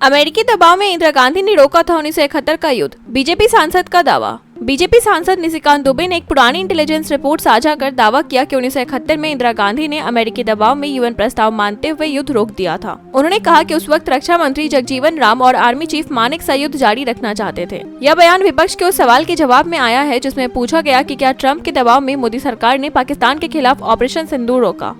अमेरिकी दबाव में इंदिरा गांधी ने रोका था 1971 का युद्ध, बीजेपी सांसद का दावा। बीजेपी सांसद निशिकांत दुबे ने एक पुरानी इंटेलिजेंस रिपोर्ट साझा कर दावा किया कि 1971 में इंदिरा गांधी ने अमेरिकी दबाव में यूएन प्रस्ताव मानते हुए युद्ध रोक दिया था। उन्होंने कहा कि उस वक्त रक्षा मंत्री जगजीवन राम और आर्मी चीफ मानेक युद्ध जारी रखना चाहते थे। यह बयान विपक्ष के उस सवाल के जवाब में आया है जिसमें पूछा गया कि क्या ट्रंप के दबाव में मोदी सरकार ने पाकिस्तान के खिलाफ ऑपरेशन सिंदूर रोका।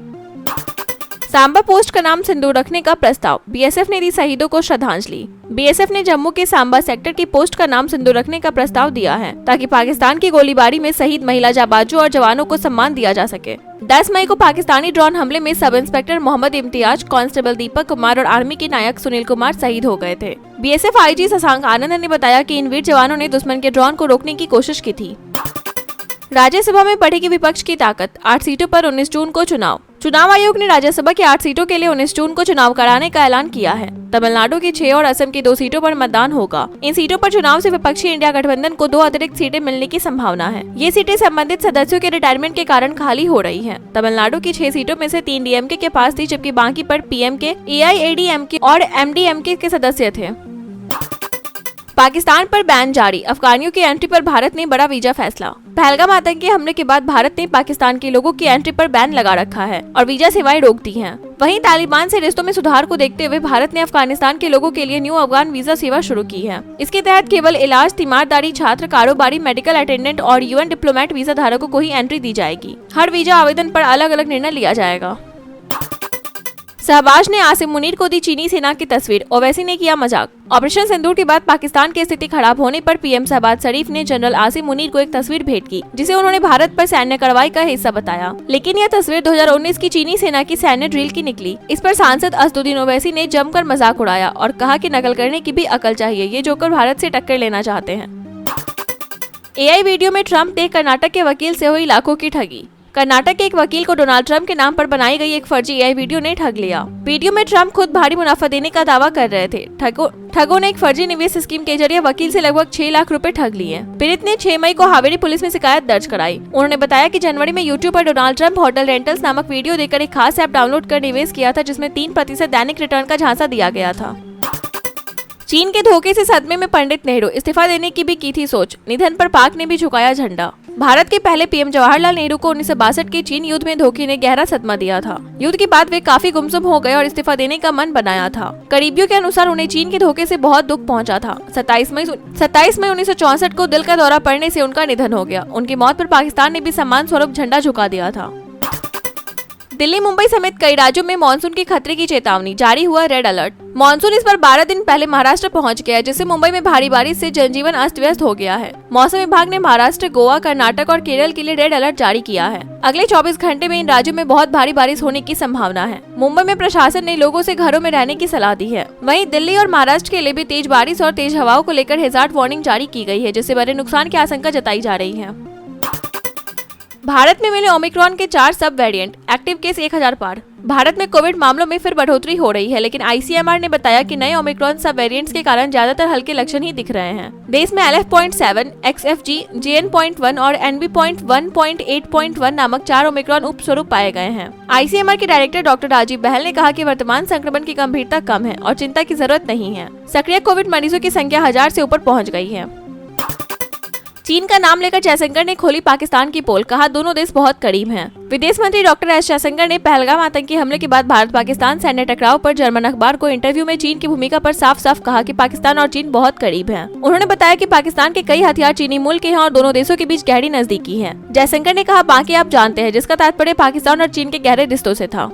सांबा पोस्ट का नाम सिंदूर रखने का प्रस्ताव, बीएसएफ ने दी शहीदों को श्रद्धांजलि। बीएसएफ ने जम्मू के सांबा सेक्टर की पोस्ट का नाम सिंदूर रखने का प्रस्ताव दिया है ताकि पाकिस्तान की गोलीबारी में शहीद महिला जाबाजों और जवानों को सम्मान दिया जा सके। 10 मई को पाकिस्तानी ड्रोन हमले में sub inspector Mohammad Imtiaz, constable Deepak Kumar और आर्मी के नायक सुनील कुमार शहीद हो गए थे। बीएसएफ आईजी शशांक आनंद ने बताया कि इन वीर जवानों ने दुश्मन के ड्रोन को रोकने की कोशिश की थी। राज्यसभा में बढ़ेगी विपक्ष की ताकत, 8 सीटों पर 19 जून को चुनाव आयोग ने राज्यसभा की 8 सीटों के लिए 19 जून को चुनाव कराने का ऐलान किया है। तमिलनाडु की 6 और असम की 2 सीटों पर मतदान होगा। इन सीटों पर चुनाव से विपक्षी इंडिया गठबंधन को 2 अतिरिक्त सीटें मिलने की संभावना है। ये सीटें संबंधित सदस्यों के रिटायरमेंट के कारण खाली हो रही हैं। तमिलनाडु की 6 सीटों में से 3 डीएमके के पास थी, जबकि बाकी पर पीएमके, एआईएडीएमके और एमडीएमके के सदस्य थे। पाकिस्तान पर बैन जारी, अफगानियों की एंट्री पर भारत ने बड़ा वीजा फैसला। पहलगाम आतंकी हमले के बाद भारत ने पाकिस्तान के लोगों की एंट्री पर बैन लगा रखा है और वीजा सेवाएं रोक दी हैं। वहीं तालिबान से रिश्तों में सुधार को देखते हुए भारत ने अफगानिस्तान के लोगों के लिए न्यू अफगान वीजा सेवा शुरू की है। इसके तहत केवल इलाज, तीमारदारी, छात्र, कारोबारी, मेडिकल अटेंडेंट और यूएन डिप्लोमेट वीजा धारकों को ही एंट्री दी जाएगी। हर वीजा आवेदन पर अलग अलग निर्णय लिया जाएगा। शहबाज ने आसिम मुनीर को दी चीनी सेना की तस्वीर, ओवैसी ने किया मजाक। ऑपरेशन सिंदूर के बाद पाकिस्तान की स्थिति खराब होने पर पीएम शहबाज शरीफ ने जनरल आसिम मुनीर को एक तस्वीर भेंट की, जिसे उन्होंने भारत पर सैन्य कार्रवाई का हिस्सा बताया। लेकिन यह तस्वीर 2019 की चीनी सेना की सैन्य ड्रिल की निकली। इस पर सांसद असदुद्दीन ओवैसी ने जमकर मजाक उड़ाया और कहा कि नकल करने की भी अकल चाहिए, ये जोकर भारत से टक्कर लेना चाहते हैं। एआई वीडियो में ट्रंप देख कर्नाटक के वकील से हुई लाखों की ठगी। कर्नाटक के एक वकील को डोनाल्ड ट्रंप के नाम पर बनाई गई एक फर्जी एआई वीडियो ने ठग लिया। वीडियो में ट्रंप खुद भारी मुनाफा देने का दावा कर रहे थे। ठगों ने एक फर्जी निवेश स्कीम के जरिए वकील से लगभग 6 लाख रुपए ठग लिए। पीड़ित ने 6 मई को हावेरी पुलिस में शिकायत दर्ज कराई। उन्होंने बताया कि जनवरी में यूट्यूब पर डोनाल्ड ट्रंप होटल रेंटल्स नामक वीडियो देकर एक खास ऐप डाउनलोड कर निवेश किया था, जिसमें 3% दैनिक रिटर्न का झांसा दिया गया था। चीन के धोखे से सदमे में पंडित नेहरू, इस्तीफा देने की भी की थी सोच। निधन पर पाक ने भी झुकाया झंडा। भारत के पहले पीएम जवाहरलाल नेहरू को 1962 के चीन युद्ध में धोखे ने गहरा सदमा दिया था। युद्ध के बाद वे काफी गुमसुम हो गए और इस्तीफा देने का मन बनाया था। करीबियों के अनुसार उन्हें चीन के धोखे से बहुत दुख पहुंचा था। 27 मई 1964 को दिल का दौरा पड़ने से उनका निधन हो गया। उनकी मौत पर पाकिस्तान ने भी सम्मान स्वरूप झंडा झुका दिया था। दिल्ली, मुंबई समेत कई राज्यों में मानसून के खतरे की चेतावनी, जारी हुआ रेड अलर्ट। मानसून इस बार 12 दिन पहले महाराष्ट्र पहुंच गया, जिससे मुंबई में भारी बारिश से जनजीवन अस्त व्यस्त हो गया है। मौसम विभाग ने महाराष्ट्र, गोवा, कर्नाटक और केरल के लिए रेड अलर्ट जारी किया है। अगले 24 घंटे में इन राज्यों में बहुत भारी बारिश होने की संभावना है। मुंबई में प्रशासन ने लोगों से घरों में रहने की सलाह दी है। वहीं दिल्ली और महाराष्ट्र के लिए भी तेज बारिश और तेज हवाओं को लेकर हैजार्ड वार्निंग जारी की गई है, जिससे बड़े नुकसान की आशंका जताई जा रही है। भारत में मिले ओमिक्रॉन के 4 सब वेरिएंट, एक्टिव केस 1000 पार। भारत में कोविड मामलों में फिर बढ़ोतरी हो रही है, लेकिन आईसीएमआर ने बताया कि नए ओमिक्रॉन सब वेरिएंट्स के कारण ज्यादातर हल्के लक्षण ही दिख रहे हैं। देश में LF.7, XFG, JN.1 और NB.1.8.1 नामक 4 ओमिक्रॉन उपस्वरूप पाए गए हैं। आईसीएमआर के डायरेक्टर डॉक्टर राजीव बहल ने कहा कि वर्तमान संक्रमण की गंभीरता कम है और चिंता की जरूरत नहीं है। सक्रिय कोविड मरीजों की संख्या 1000 से ऊपर पहुँच गई है। चीन का नाम लेकर जयशंकर ने खोली पाकिस्तान की पोल, कहा दोनों देश बहुत करीब हैं। विदेश मंत्री डॉक्टर एस जयशंकर ने पहलगाम आतंकी हमले के बाद भारत पाकिस्तान सैन्य टकराव पर जर्मन अखबार को इंटरव्यू में चीन की भूमिका पर साफ साफ कहा कि पाकिस्तान और चीन बहुत करीब हैं। उन्होंने बताया कि पाकिस्तान के कई हथियार चीनी मूल के हैं और दोनों देशों के बीच गहरी नजदीकी है। जयशंकर ने कहा, बाकी आप जानते हैं, जिसका तात्पर्य पाकिस्तान और चीन के गहरे रिश्तों से था।